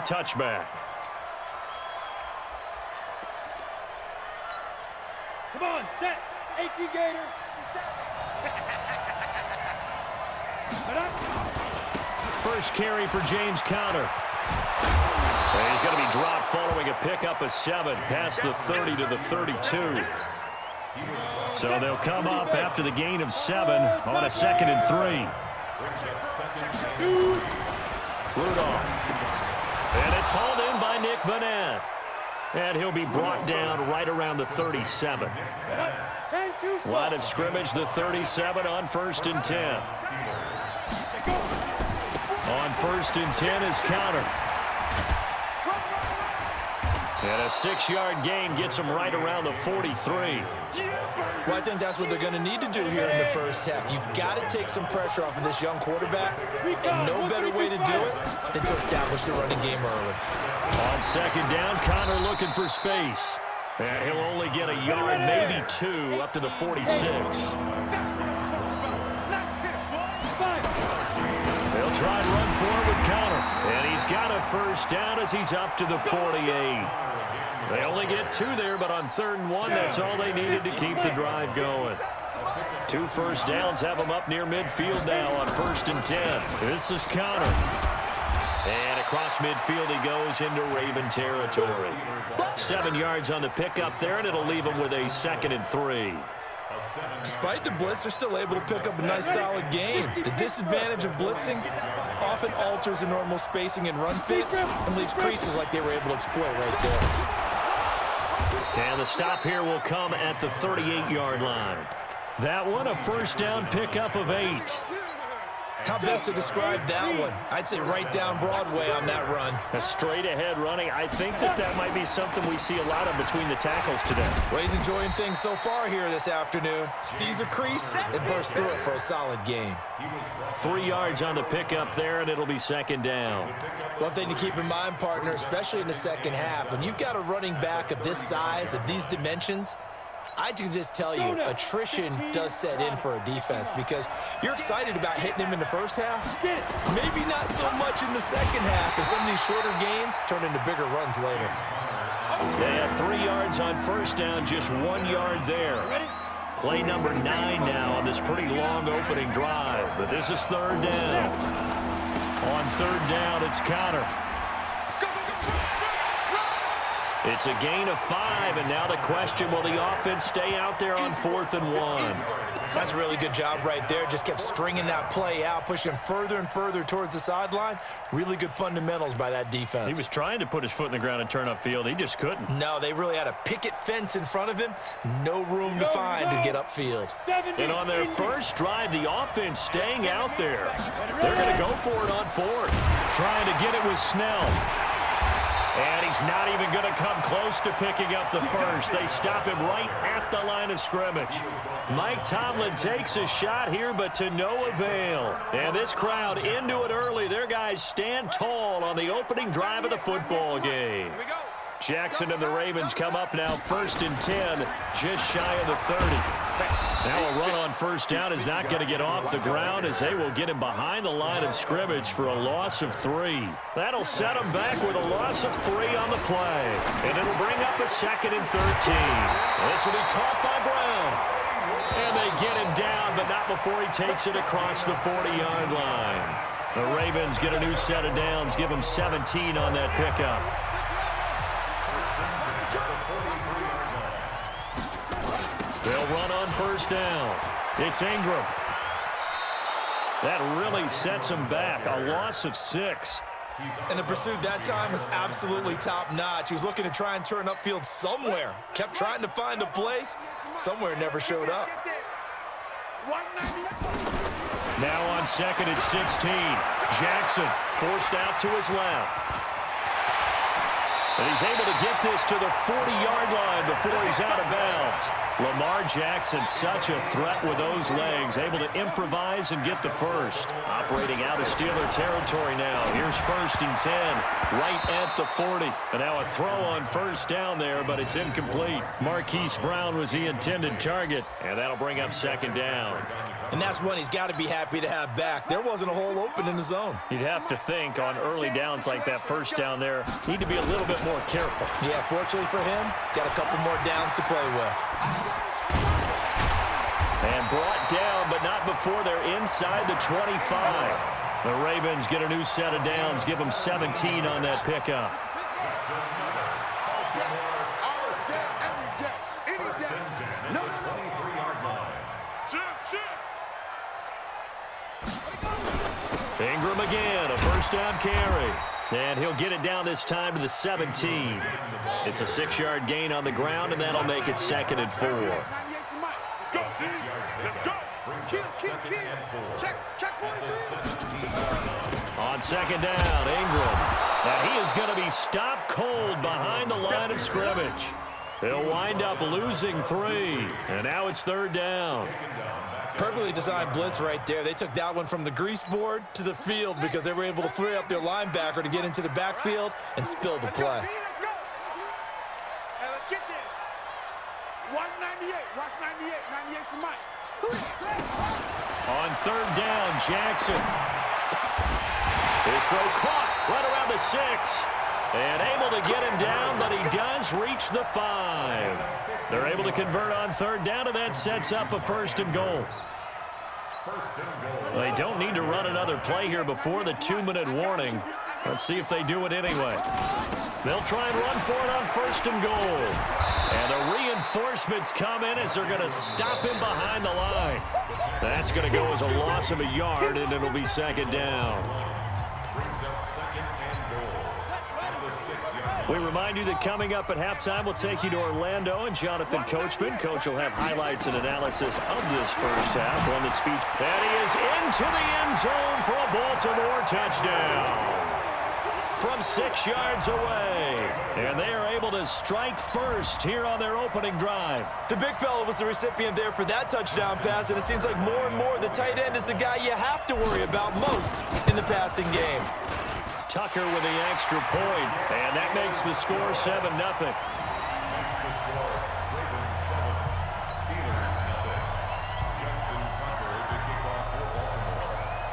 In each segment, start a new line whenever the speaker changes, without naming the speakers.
touchback.
Come on, set. AT Gator.
First carry for James Conner. And he's going to be dropped following a pickup of 7 past the 30 to the 32. So they'll come up after the gain of 7 on a 2nd and 3. Rudolph. And it's hauled in by Nick Vanette. And he'll be brought down right around the 37. Line of scrimmage, the 37 on 1st and 10. On 1st and 10 is Conner. And a 6-yard gain gets him right around the 43.
Well, I think that's what they're going to need to do here in the first half. You've got to take some pressure off of this young quarterback, and no better way to do it than to establish the running game early.
On 2nd down, Conner looking for space. And he'll only get a yard, maybe 2, up to the 46. They'll try and run forward with Conner. And he's got a first down as he's up to the 48. They only get 2 there, but on 3rd and 1, that's all they needed to keep the drive going. 2 first downs have them up near midfield now on 1st and 10. This is Conner. And across midfield he goes into Raven territory. 7 yards on the pickup there, and it'll leave him with a 2nd and 3.
Despite the blitz, they're still able to pick up a nice solid gain. The disadvantage of blitzing often alters the normal spacing and run fits and leaves creases like they were able to exploit right there.
And the stop here will come at the 38-yard line. That one, a first down pickup of 8.
How best to describe that one? I'd say right down Broadway on that run.
A straight-ahead running. I think that might be something we see a lot of between the tackles today.
Well, he's enjoying things so far here this afternoon. Sees a crease and bursts through it for a solid gain.
3 yards on the pickup there, and it'll be 2nd down.
One thing to keep in mind, partner, especially in the second half, when you've got a running back of this size, of these dimensions, I can just tell you, attrition does set in for a defense because you're excited about hitting him in the first half. Maybe not so much in the second half, and some of these shorter gains turn into bigger runs later.
They had 3 yards on first down, just 1 yard there. Play number 9 now on this pretty long opening drive, but this is 3rd down. On 3rd down, it's Conner. It's a gain of 5, and now the question, will the offense stay out there on 4th and 1?
That's a really good job right there. Just kept stringing that play out, pushing him further and further towards the sideline. Really good fundamentals by that defense.
He was trying to put his foot in the ground and turn upfield. He just couldn't.
No, they really had a picket fence in front of him. No room to find to get upfield.
And on their first drive, the offense staying out there. They're going to go for it on 4th. Trying to get it with Snell. And he's not even going to come close to picking up the first. They stop him right at the line of scrimmage. Mike Tomlin takes a shot here, but to no avail. And this crowd into it early. Their guys stand tall on the opening drive of the football game. Jackson and the Ravens come up now 1st and 10, just shy of the 30. Now a run on first down is not going to get off the ground as they will get him behind the line of scrimmage for a loss of 3. That'll set him back with a loss of 3 on the play. And it'll bring up a 2nd and 13. This will be caught by Brown. And they get him down, but not before he takes it across the 40-yard line. The Ravens get a new set of downs, give him 17 on that pickup. They'll run on first down. It's Ingram. That really sets him back. A loss of 6.
And the pursuit that time was absolutely top-notch. He was looking to try and turn upfield somewhere. Kept trying to find a place. Somewhere never showed up.
Now on 2nd and 16. Jackson forced out to his left. And he's able to get this to the 40-yard line before he's out of bounds. Lamar Jackson, such a threat with those legs, able to improvise and get the first. Operating out of Steeler territory now. Here's 1st and 10, right at the 40. And now a throw on first down there, but it's incomplete. Marquise Brown was the intended target, and that'll bring up 2nd down.
And that's one he's got to be happy to have back. There wasn't a hole open in the zone.
You'd have to think on early downs like that first down there, need to be a little bit more careful.
Yeah, fortunately for him, got a couple more downs to play with.
And brought down, but not before they're inside the 25. The Ravens get a new set of downs, give them 17 on that pickup. Ingram again, a first down carry. And he'll get it down this time to the 17. It's a 6-yard gain on the ground, and that'll make it 2nd and 4.
Let's go. Kill. Check 43.
On 2nd down, Ingram. And he is going to be stopped cold behind the line of scrimmage. He'll wind up losing 3. And now it's 3rd down.
Perfectly designed blitz right there. They took that one from the grease board to the field because they were able to free up their linebacker to get into the backfield and spill the play.
Let's go. Hey, let's get there. 198. Watch 98. 98 for Mike.
On 3rd down, Jackson. His throw caught right around the 6. And able to get him down, but he does reach the 5. They're able to convert on 3rd down, and that sets up a 1st and goal. They don't need to run another play here before the 2-minute warning. Let's see if they do it anyway. They'll try and run for it on 1st and goal. And the reinforcements come in as they're going to stop him behind the line. That's going to go as a loss of a yard, and it'll be 2nd down. We remind you that coming up at halftime, we'll take you to Orlando and Jonathan Coachman. Coach will have highlights and analysis of this first half, one that's featured. And he is into the end zone for a Baltimore touchdown from 6 yards away. And they are able to strike first here on their opening drive.
The big fella was the recipient there for that touchdown pass, and it seems like more and more the tight end is the guy you have to worry about most in the passing game.
Tucker with the extra point, and that makes the score 7-0.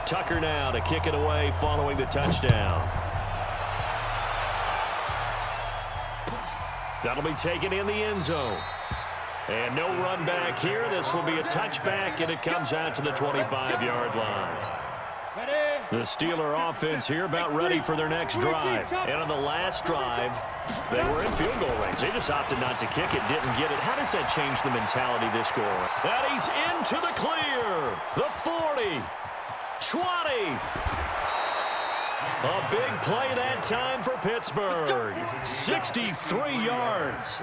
Tucker now to kick it away following the touchdown. That'll be taken in the end zone. And no run back here. This will be a touchback, and it comes out to the 25-yard line. The Steeler offense here about ready for their next drive. And on the last drive, they were in field goal range. They just opted not to kick it, didn't get it. How does that change the mentality this go around? And he's into the clear. The 40, 20. A big play that time for Pittsburgh. 63 yards.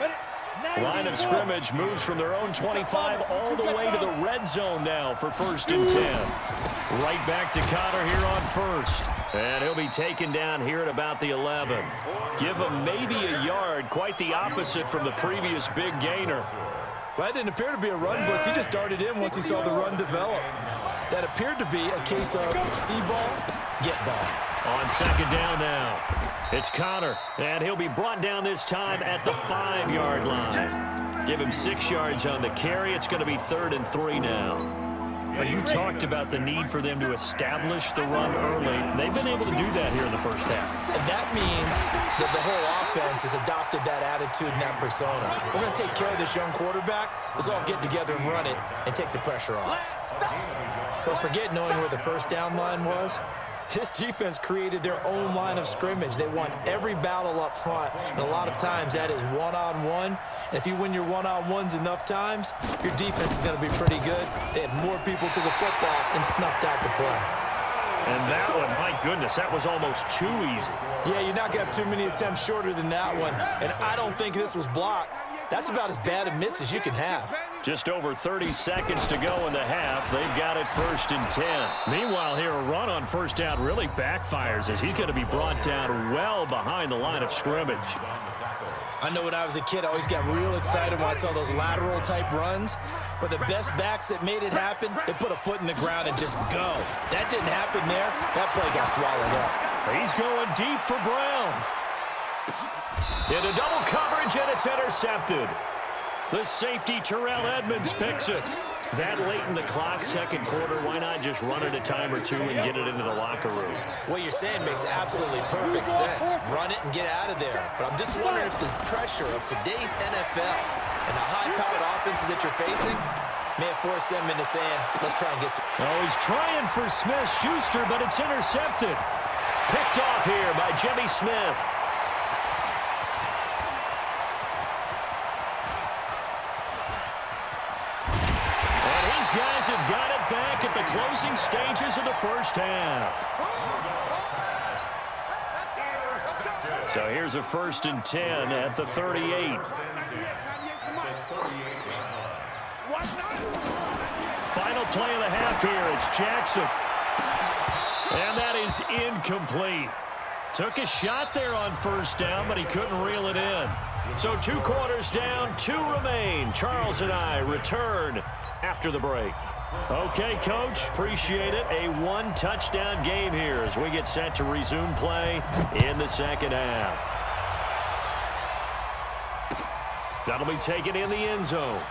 Line of scrimmage moves from their own 25 all the way to the red zone now for 1st and 10. Right back to Connor here on 1st. And he'll be taken down here at about the 11. Give him maybe a yard, quite the opposite from the previous big gainer.
Well, that didn't appear to be a run blitz. He just darted in once he saw the run develop. That appeared to be a case of see ball, get ball.
On 2nd down now, it's Connor, and he'll be brought down this time at the 5-yard line. Give him 6 yards on the carry. It's going to be 3rd and 3 now. But you talked about the need for them to establish the run early. They've been able to do that here in the first half.
And that means that the whole offense has adopted that attitude and that persona. We're going to take care of this young quarterback. Let's all get together and run it and take the pressure off. But forget knowing where the first down line was. This defense created their own line of scrimmage. They won every battle up front, and a lot of times that is one-on-one. And if you win your one-on-ones enough times, your defense is going to be pretty good. They had more people to the football and snuffed out the play.
And that one, my goodness, that was almost too easy.
Yeah, you're not going to have too many attempts shorter than that one, and I don't think this was blocked. That's about as bad a miss as you can have.
Just over 30 seconds to go in the half. They've got it 1st and 10. Meanwhile, here a run on 1st down really backfires as he's going to be brought down well behind the line of scrimmage.
I know when I was a kid, I always got real excited when I saw those lateral type runs. But the best backs that made it happen, they put a foot in the ground and just go. That didn't happen there. That play got swallowed up.
He's going deep for Brown. Into double coverage, and it's intercepted. The safety, Terrell Edmonds, picks it. That late in the clock, 2nd quarter, why not just run it a time or two and get it into the locker room?
What you're saying makes absolutely perfect sense. Run it and get out of there. But I'm just wondering if the pressure of today's NFL and the high-powered offenses that you're facing may have forced them into saying, let's try and get some.
Oh, he's trying for Smith-Schuster, but it's intercepted. Picked off here by Jimmy Smith. Guys have got it back at the closing stages of the 1st half. So here's a 1st and 10 at the 38. Final play of the half here. It's Jackson. And that is incomplete. Took a shot there on 1st down, but he couldn't reel it in. So 2 quarters down, 2 remain. Charles and I return after the break. Okay, Coach, appreciate it. A 1-touchdown game here as we get set to resume play in the 2nd half. That'll be taken in the end zone.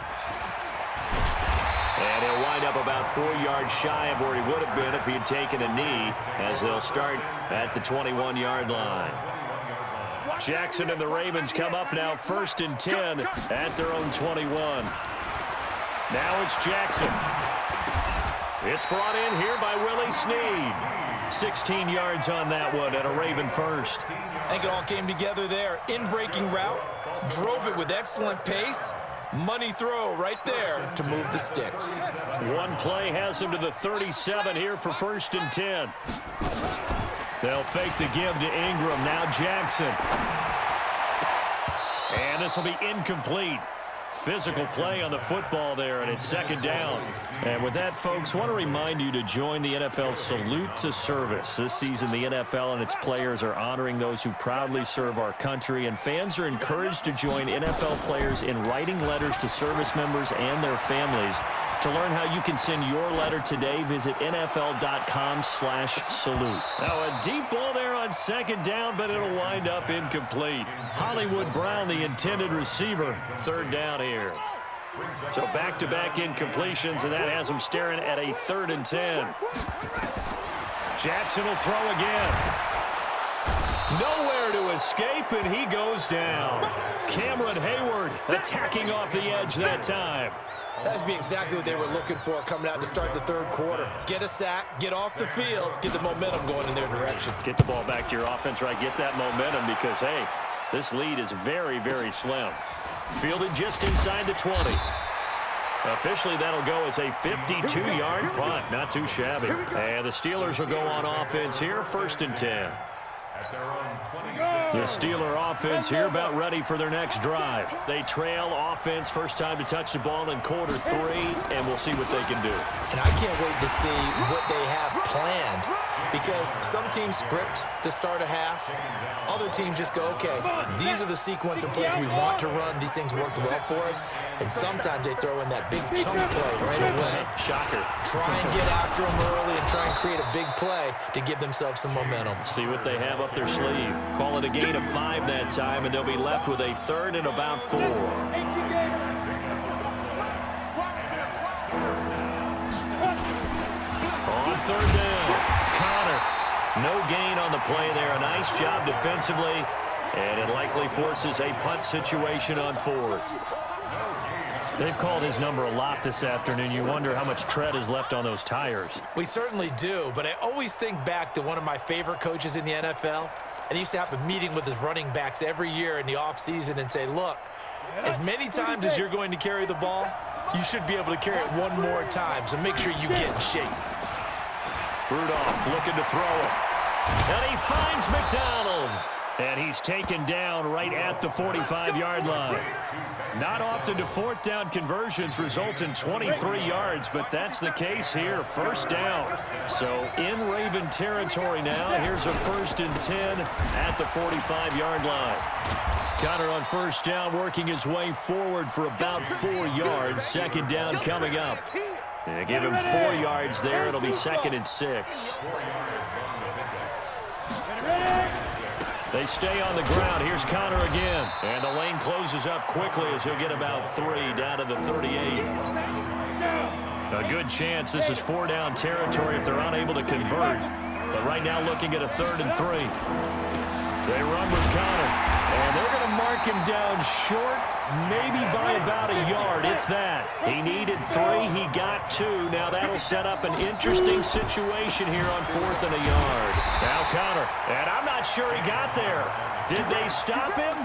And he'll wind up about 4 yards shy of where he would have been if he had taken a knee, as they'll start at the 21-yard line. Jackson and the Ravens come up now 1st and 10 at their own 21. Now it's Jackson. It's brought in here by Willie Snead. 16 yards on that one and a Raven first.
I think it all came together there. In-breaking route, drove it with excellent pace. Money throw right there to move the sticks.
One play has him to the 37 here for 1st and 10. They'll fake the give to Ingram. Now Jackson. And this will be incomplete. Physical play on the football there, and it's 2nd down. And with that, folks, I want to remind you to join the NFL Salute to Service. This season, the NFL and its players are honoring those who proudly serve our country, and fans are encouraged to join NFL players in writing letters to service members and their families. To learn how you can send your letter today, visit NFL.com/salute. Now, a deep ball there on 2nd down, but it'll wind up incomplete. Hollywood Brown, the intended receiver, 3rd down here. So back-to-back incompletions, and that has him staring at a 3rd and 10. Jackson will throw again. Nowhere to escape, and he goes down. Cameron Hayward attacking off the edge that time.
That's exactly what they were looking for coming out to start the 3rd quarter. Get a sack, get off the field, get the momentum going in their direction.
Get the ball back to your offense, right? Get that momentum because, hey, this lead is very, very slim. Fielded just inside the 20. Officially, that'll go as a 52-yard punt. Not too shabby. And the Steelers will go on offense here, 1st and 10. The Steeler offense here about ready for their next drive. They trail offense, first time to touch the ball in quarter 3, and we'll see what they can do.
And I can't wait to see what they have planned, because some teams script to start a half. Other teams just go, okay, these are the sequence of plays we want to run. These things worked well for us. And sometimes they throw in that big chunk play right away.
Shocker.
Try and get after them early and try and create a big play to give themselves some momentum.
See what they have up their sleeve. Call it a gain of 5 that time, and they'll be left with a 3rd and about 4. On 3rd down, Connor. No gain on the play there. A nice job defensively, and it likely forces a punt situation on 4th. They've called his number a lot this afternoon. You wonder how much tread is left on those tires.
We certainly do, but I always think back to one of my favorite coaches in the NFL. And he used to have a meeting with his running backs every year in the offseason and say, look, as many times as you're going to carry the ball, you should be able to carry it one more time, so make sure you get in shape.
Rudolph looking to throw it. And he finds McDonald. And he's taken down right at the 45-yard line. Not often do fourth down conversions result in 23 yards, but that's the case here. First down. So in Raven territory now. Here's a 1st and 10 at the 45-yard line. Connor on first down, working his way forward for about 4 yards. Second down coming up. And give him 4 yards there. It'll be 2nd and 6. They stay on the ground. Here's Connor again. And the lane closes up quickly as he'll get about 3 down to the 38. A good chance this is 4-down territory if they're unable to convert. But right now looking at a 3rd and 3. They run with Connor. And they're going to mark him down short, maybe by about a yard, if that. He needed 3. He got 2. Now that'll set up an interesting situation here on 4th and a yard. Now Connor, and I'm not sure he got there. Did they stop him?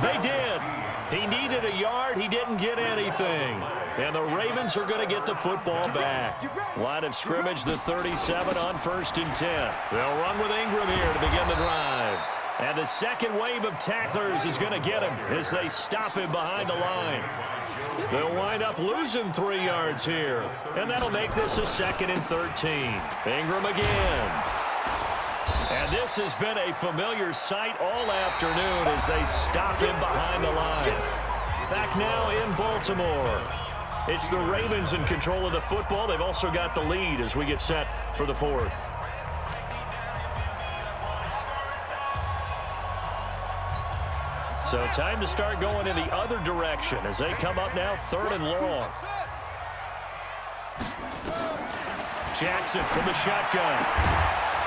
They did. He needed a yard. He didn't get anything. And the Ravens are going to get the football back. Line of scrimmage, the 37 on 1st and 10. They'll run with Ingram here to begin the drive. And the second wave of tacklers is going to get him as they stop him behind the line. They'll wind up losing 3 yards here. And that'll make this a 2nd and 13. Ingram again. And this has been a familiar sight all afternoon as they stop him behind the line. Back now in Baltimore. It's the Ravens in control of the football. They've also got the lead as we get set for the 4th. So time to start going in the other direction as they come up now 3rd and long. Jackson from the shotgun.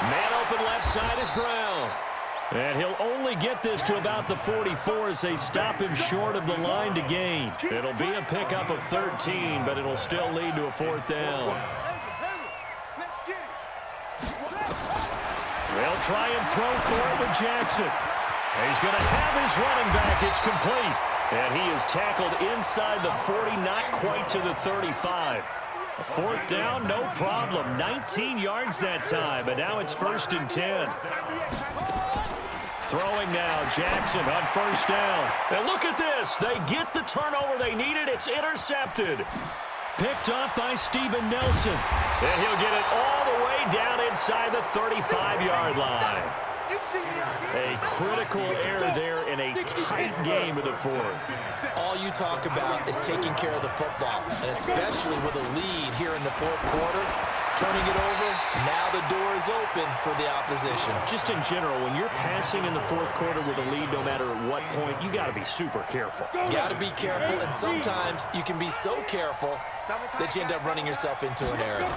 Man open left side is Brown. And he'll only get this to about the 44 as they stop him short of the line to gain. It'll be a pickup of 13, but it'll still lead to a 4th down. They'll try and throw for it with Jackson. He's going to have his running back. It's complete. And he is tackled inside the 40, not quite to the 35. A 4th down, no problem. 19 yards that time, and now it's 1st and 10. Throwing now, Jackson on 1st down. And look at this. They get the turnover they needed. It's intercepted. Picked up by Steven Nelson. And he'll get it all the way down inside the 35-yard line. A critical error there in a tight game of the 4th.
All you talk about is taking care of the football, and especially with a lead here in the 4th quarter, turning it over, now the door is open for the opposition.
Just in general, when you're passing in the 4th quarter with a lead, no matter at what point, you got to be super careful.
Got to be careful, and sometimes you can be so careful that you end up running yourself into an error.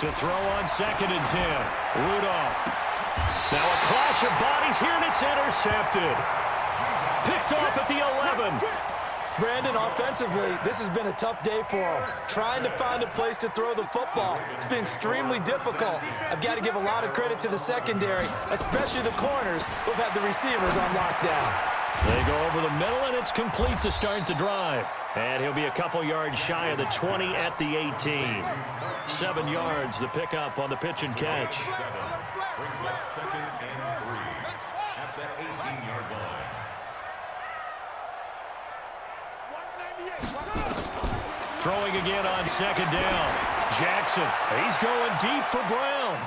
To throw on 2nd and 10, Rudolph. Now a clash of bodies here, and it's intercepted. Picked off at the 11.
Brandon, offensively, this has been a tough day for him. Trying to find a place to throw the football. It's been extremely difficult. I've got to give a lot of credit to the secondary, especially the corners who've had the receivers on lockdown.
They go over the middle, and it's complete to start the drive. And he'll be a couple yards shy of the 20 at the 18. 7 yards, the pickup on the pitch and catch.
Brings up 2nd and 3 at the 18-yard line.
Throwing again on 2nd down. Jackson, he's going deep for Brown.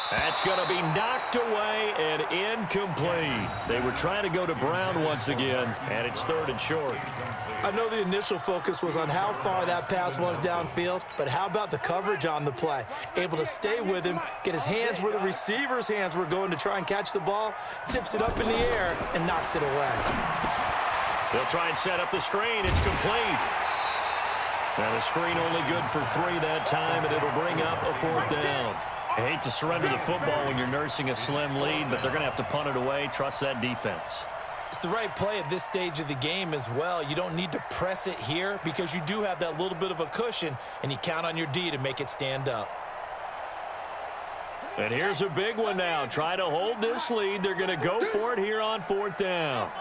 That's going to be knocked away and incomplete. They were trying to go to Brown once again, and it's 3rd and short.
I know the initial focus was on how far that pass was downfield, but how about the coverage on the play? Able to stay with him, get his hands where the receiver's hands were going to try and catch the ball, tips it up in the air, and knocks it away.
They'll try and set up the screen. It's complete. Now the screen only good for 3 that time, and it'll bring up a 4th down. I hate to surrender the football when you're nursing a slim lead, but they're going to have to punt it away. Trust that defense.
It's the right play at this stage of the game as well. You don't need to press it here because you do have that little bit of a cushion, and you count on your D to make it stand up.
And here's a big one now. Try to hold this lead. They're going to go for it here on 4th down.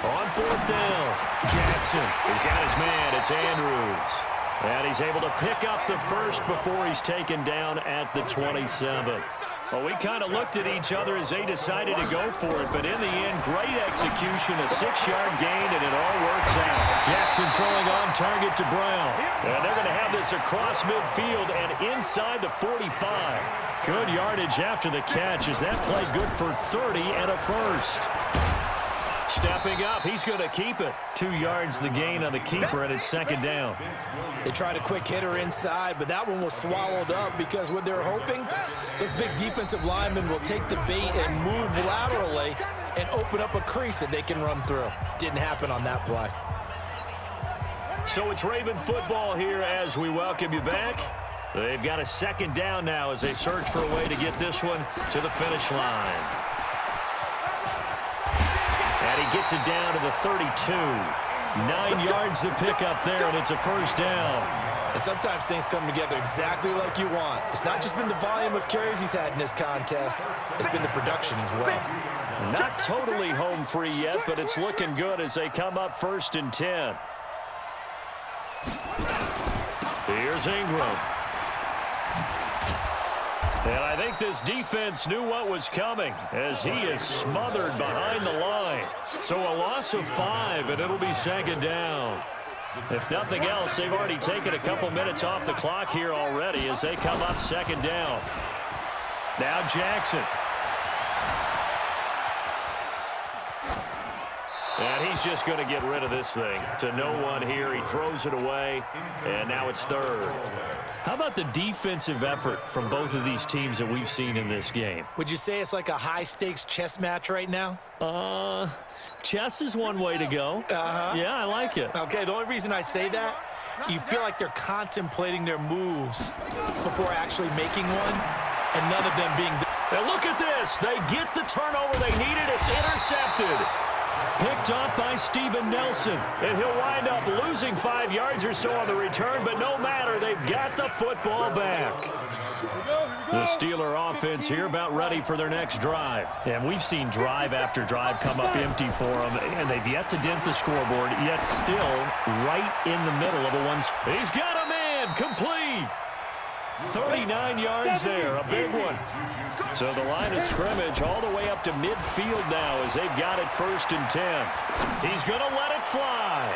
On 4th down, Jackson has got his man. It's Andrews. And he's able to pick up the first before he's taken down at the 27. Well, we kind of looked at each other as they decided to go for it, but in the end, great execution, a 6-yard gain, and it all works out. Jackson throwing on target to Brown. And they're going to have this across midfield and inside the 45. Good yardage after the catch as that played good for 30 and a first. Stepping up, he's going to keep it. 2 yards the gain on the keeper, and it's 2nd down.
They tried a quick hitter inside, but that one was swallowed up because what they're hoping, those big defensive linemen will take the bait and move laterally and open up a crease that they can run through. Didn't happen on that play.
So it's Raven football here as we welcome you back. They've got a 2nd down now as they search for a way to get this one to the finish line. And he gets it down to the 32. 9 yards to pick up there, and it's a 1st down.
And sometimes things come together exactly like you want. It's not just been the volume of carries he's had in this contest. It's been the production as well.
Not totally home free yet, but it's looking good as they come up 1st and 10. Here's Ingram. And I think this defense knew what was coming as he is smothered behind the line. So a loss of 5, and it'll be 2nd down. If nothing else, they've already taken a couple minutes off the clock here already as they come up 2nd down. Now Jackson. And he's just going to get rid of this thing to no one here. He throws it away, and now it's 3rd. How about the defensive effort from both of these teams that we've seen in this game?
Would you say it's like a high-stakes chess match right now?
Chess is one way to go. Yeah, I like it.
Okay, the only reason I say that, you feel like they're contemplating their moves before actually making one, and none of them being done.
And look at this. They get the turnover they needed. It's intercepted. Picked up by Steven Nelson. And he'll wind up losing 5 yards or so on the return, but no matter, they've got the football back. The Steeler offense here about ready for their next drive. And we've seen drive after drive come up empty for them, and they've yet to dent the scoreboard, yet still right in the middle of a one. He's got a man, complete. 39 yards there, a big one. So the line of scrimmage all the way up to midfield now as they've got it 1st and 10. He's going to let it fly.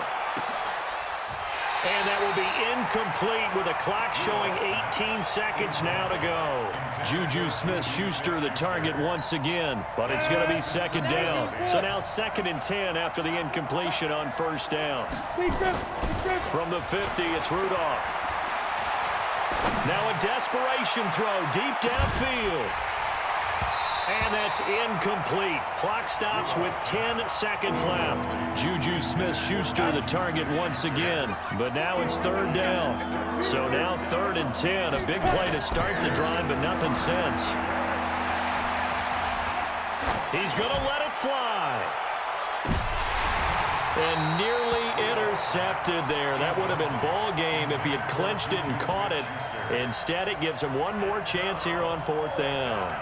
And that will be incomplete with a clock showing 18 seconds now to go. Juju Smith-Schuster the target once again, but it's going to be 2nd down. So now 2nd and 10 after the incompletion on 1st down. From the 50, it's Rudolph. Now a desperation throw deep downfield. And that's incomplete. Clock stops with 10 seconds left. Juju Smith-Schuster the target once again. But now it's 3rd down. So now 3rd and 10. A big play to start the drive, but nothing since. He's going to let it fly. And nearly intercepted there. That would have been ball game if he had clinched it and caught it. Instead, it gives him one more chance here on 4th down.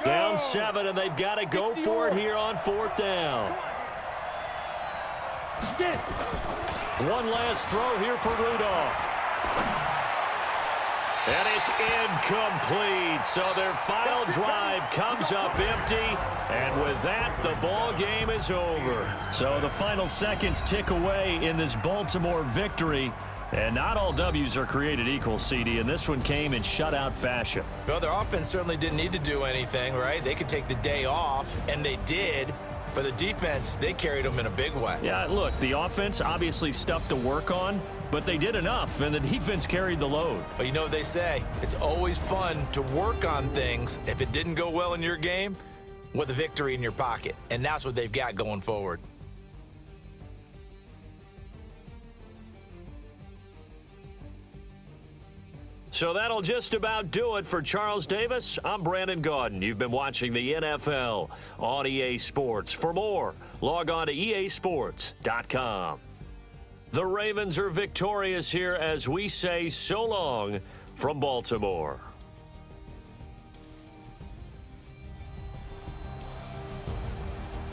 Down 7, and they've got to go for it here on 4th down. One last throw here for Rudolph. And it's incomplete. So their final drive comes up empty. And with that, the ball game is over. So the final seconds tick away in this Baltimore victory. And not all W's are created equal, CD, and this one came in shutout fashion.
Well, their offense certainly didn't need to do anything, right? They could take the day off, and they did. But the defense, they carried them in a big way.
Yeah, look, the offense, obviously stuff to work on, but they did enough, and the defense carried the load.
But you know what they say, it's always fun to work on things if it didn't go well in your game with a victory in your pocket. And that's what they've got going forward.
So that'll just about do it for Charles Davis. I'm Brandon Gaudin. You've been watching the NFL on EA Sports. For more, log on to easports.com. The Ravens are victorious here as we say so long from Baltimore.